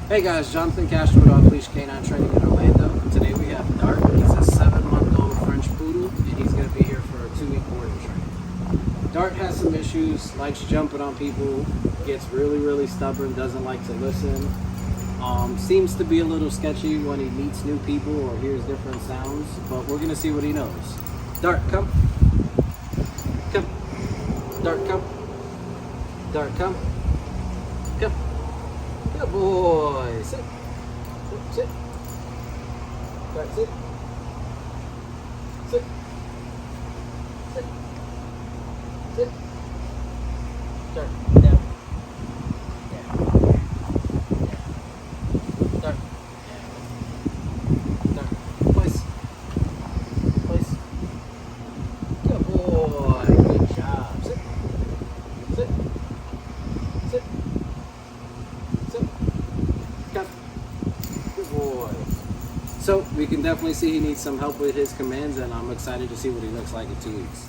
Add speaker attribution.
Speaker 1: Hey guys, Jonathan Castro with Off-Leash K9 Training in Orlando. Today we have Dart. He's a 7-month-old French Poodle, and he's going to be here for a 2-week boarding training. Dart has some issues, likes jumping on people, gets really stubborn, doesn't like to listen. Seems to be a little sketchy when he meets new people or hears different sounds, but we're going to see what he knows. Dart, come. Come. Dart, come. Dart, come. Come. Good boy. Sit. Sit. Dart, sit. Sit. Sit. Sit. Dart, down. Down. Dart. Dart. Place. Place. Good boy. Good job. Sit. Sit. Sit. Sit. Come. Good boy. So we can definitely see he needs some help with his commands, and I'm excited to see what he looks like in 2 weeks.